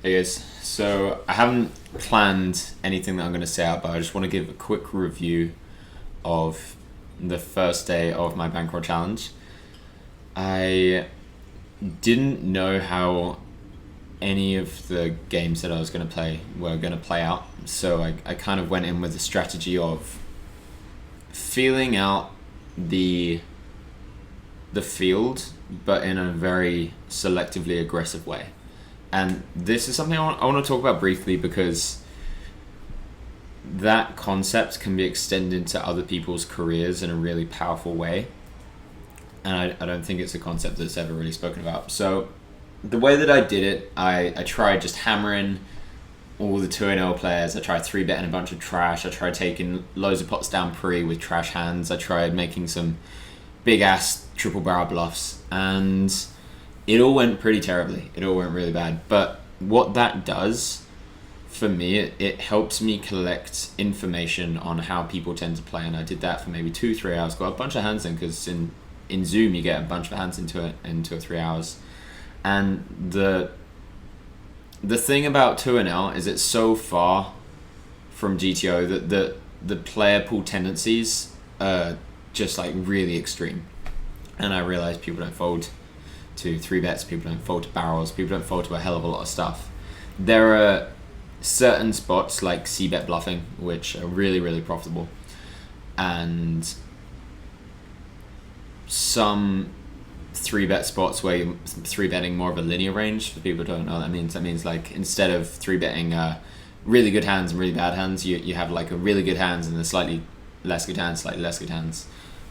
Hey guys, so I haven't planned anything that I'm going to say out, but I just want to give a quick review of the first day of my Bankroll challenge. I didn't know how any of the games that I was going to play were going to play out, so I kind of went in with the strategy of feeling out the the field, but in a very selectively aggressive way. And this is something I want to talk about briefly because that concept can be extended to other people's careers in a really powerful way. And I don't think it's a concept that's ever really spoken about. So, the way that I did it, I tried just hammering all the 2-0 players. I tried 3-betting a bunch of trash. I tried taking loads of pots down pre with trash hands. I tried making some big ass triple barrel bluffs. And it all went pretty terribly. It all went really bad. But what that does for me, it helps me collect information on how people tend to play. And I did that for maybe 2-3 hours. Got a bunch of hands in because in Zoom you get a bunch of hands into 3 hours. And the thing about 2-L is it's so far from GTO that the player pool tendencies are just like really extreme. And I realized people don't fold to 3-bets, people don't fold to barrels, people don't fold to a hell of a lot of stuff. There are certain spots like C-bet bluffing, which are really, really profitable. And some 3-bet spots where you're 3-betting more of a linear range. For people who don't know what that means. That means like instead of 3-betting really good hands and really bad hands, you have like a really good hands and a slightly less good hands, slightly less good hands.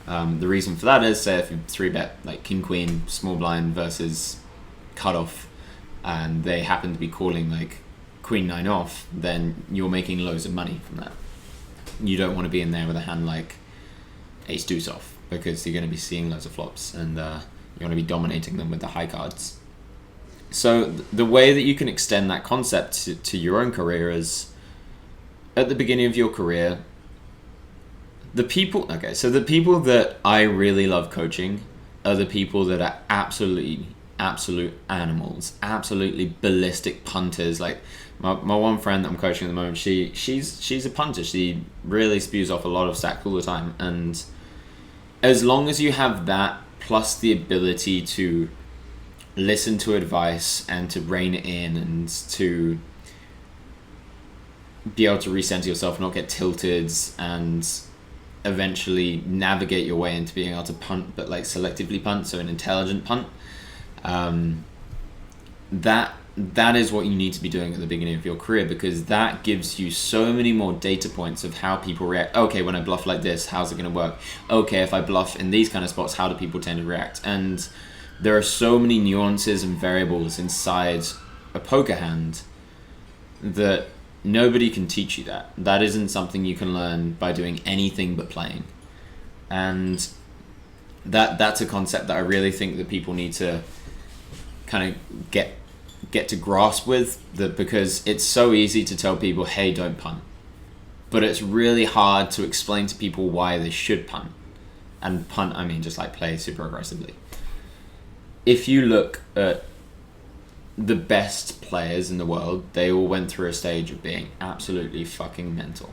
The reason for that is, say if you 3-bet like king queen small blind versus cutoff, and they happen to be calling like queen 9 off, then you're making loads of money from that. You don't want to be in there with a hand like ace deuce off because you're going to be seeing loads of flops and you want to be dominating them with the high cards. So the way that you can extend that concept to your own career is at the beginning of your career. The people that I really love coaching are the people that are absolute animals, absolutely ballistic punters. Like my one friend that I'm coaching at the moment, she's a punter. She really spews off a lot of stacks all the time. And as long as you have that plus the ability to listen to advice and to rein it in and to be able to recenter yourself, not get tilted, and eventually navigate your way into being able to punt, but like selectively punt, so an intelligent punt. That is what you need to be doing at the beginning of your career, because that gives you so many more data points of how people react. Okay, when I bluff like this, how's it going to work? Okay, if I bluff in these kind of spots, how do people tend to react? And there are so many nuances and variables inside a poker hand that nobody can teach you that. That isn't something you can learn by doing anything but playing. And that's a concept that I really think that people need to kind of get to grasp with, because it's so easy to tell people, hey, don't punt. But it's really hard to explain to people why they should punt. And punt, I mean just like play super aggressively. If you look at the best players in the world, they all went through a stage of being absolutely fucking mental.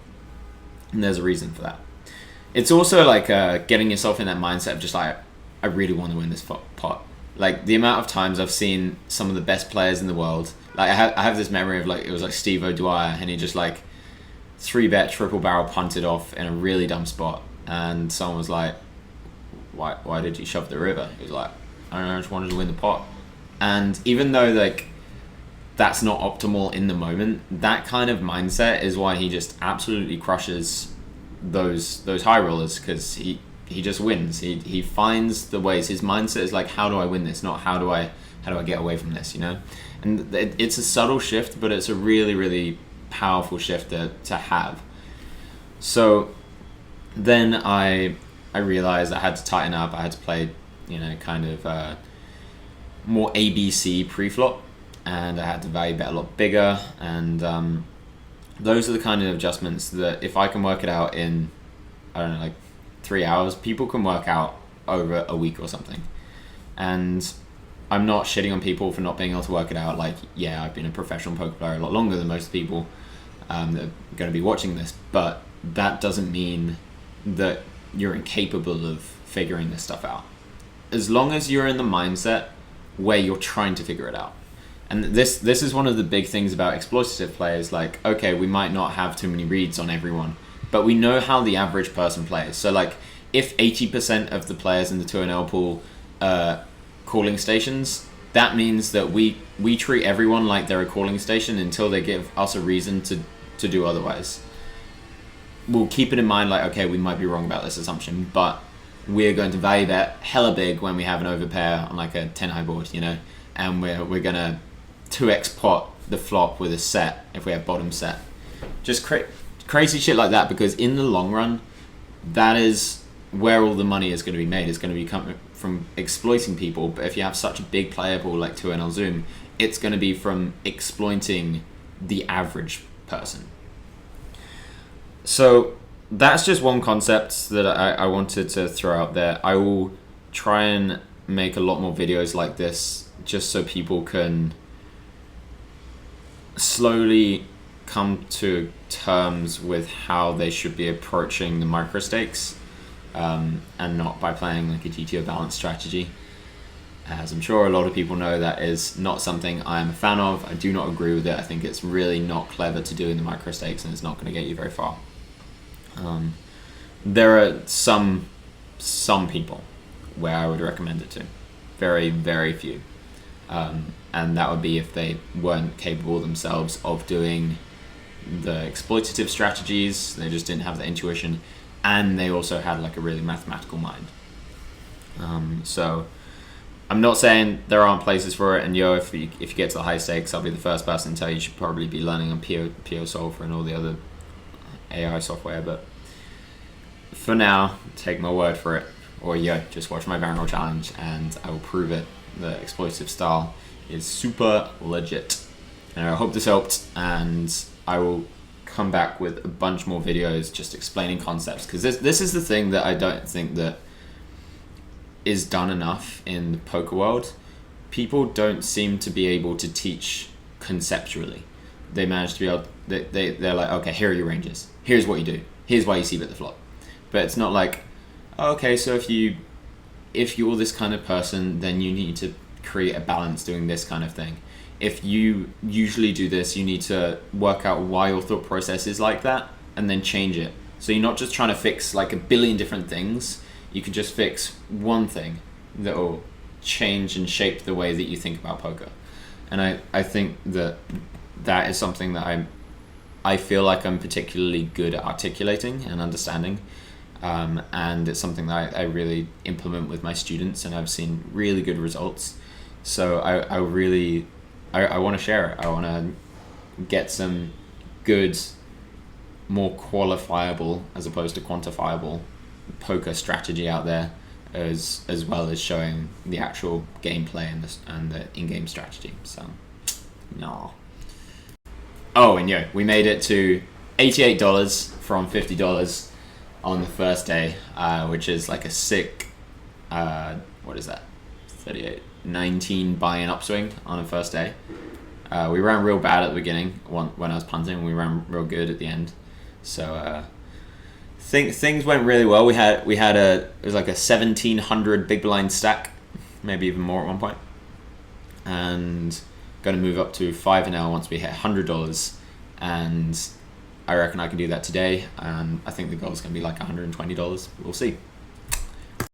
And there's a reason for that. It's also like getting yourself in that mindset of just like, I really want to win this pot. Like the amount of times I've seen some of the best players in the world. Like I have this memory of like, it was like Steve O'Dwyer, and he just like 3-bet triple barrel punted off in a really dumb spot. And someone was like, why did you shove the river? He was like, I don't know, I just wanted to win the pot. And even though like that's not optimal in the moment, that kind of mindset is why he just absolutely crushes those high rollers, because he just wins. He finds the ways. His mindset is like, how do I win this, not how do I get away from this, you know? And it's a subtle shift, but it's a really, really powerful shift to have. So then I realized I had to tighten up. I had to play, kind of more ABC pre-flop, and I had to value bet a lot bigger. And those are the kind of adjustments that if I can work it out in, I don't know, like 3 hours, people can work out over a week or something. And I'm not shitting on people for not being able to work it out. Like, yeah, I've been a professional poker player a lot longer than most people that are going to be watching this, but that doesn't mean that you're incapable of figuring this stuff out. As long as you're in the mindset where you're trying to figure it out. And this is one of the big things about exploitative players. Like, okay, we might not have too many reads on everyone, but we know how the average person plays. So like, if 80% of the players in the 2NL pool calling stations, that means that we treat everyone like they're a calling station until they give us a reason to do otherwise. We'll keep it in mind, like, okay, we might be wrong about this assumption, but we're going to value bet hella big when we have an overpair on like a 10 high board, you know, and we're gonna 2x pot the flop with a set if we have bottom set. Just crazy shit like that, because in the long run, that is where all the money is going to be made. It's going to be coming from exploiting people. But if you have such a big player pool like 2NL Zoom, it's going to be from exploiting the average person. So that's just one concept that I wanted to throw out there. I will try and make a lot more videos like this, just so people can slowly come to terms with how they should be approaching the micro stakes, and not by playing like a GTO balance strategy. As I'm sure a lot of people know, that is not something I'm a fan of. I do not agree with it. I think it's really not clever to do in the micro stakes, and it's not going to get you very far. There are some people where I would recommend it to. Very, very few. And that would be if they weren't capable themselves of doing the exploitative strategies, they just didn't have the intuition, and they also had like a really mathematical mind. So I'm not saying there aren't places for it, and if you get to the high stakes, I'll be the first person to tell you should probably be learning on PO Solver and all the other AI software, but for now, take my word for it, or just watch my Bankroll challenge and I will prove it. The exploitative style is super legit. And I hope this helped, and I will come back with a bunch more videos just explaining concepts, because this is the thing that I don't think that is done enough in the poker world. People don't seem to be able to teach conceptually. They manage to be able, they're like, okay, here are your ranges, here's what you do, here's why you see bet the flop. But it's not like, okay, so if you're this kind of person, then you need to create a balance doing this kind of thing. If you usually do this, you need to work out why your thought process is like that and then change it. So you're not just trying to fix like a billion different things. You can just fix one thing that will change and shape the way that you think about poker. And I think that is something that I feel like I'm particularly good at articulating and understanding. And it's something that I really implement with my students, and I've seen really good results. So I want to share it. I want to get some good, more qualifiable as opposed to quantifiable poker strategy out there, as well as showing the actual gameplay and the in-game strategy. So, no. Oh, and we made it to $88 from $50 on the first day, which is like a sick, what is that? 38, 19 buy-in upswing on the first day. We ran real bad at the beginning when I was punting. We ran real good at the end. So things went really well. It was like a 1,700 big blind stack, maybe even more at one point, and going to move up to 5NL once we hit $100, and I reckon I can do that today, and I think the goal is going to be like $120. We'll see.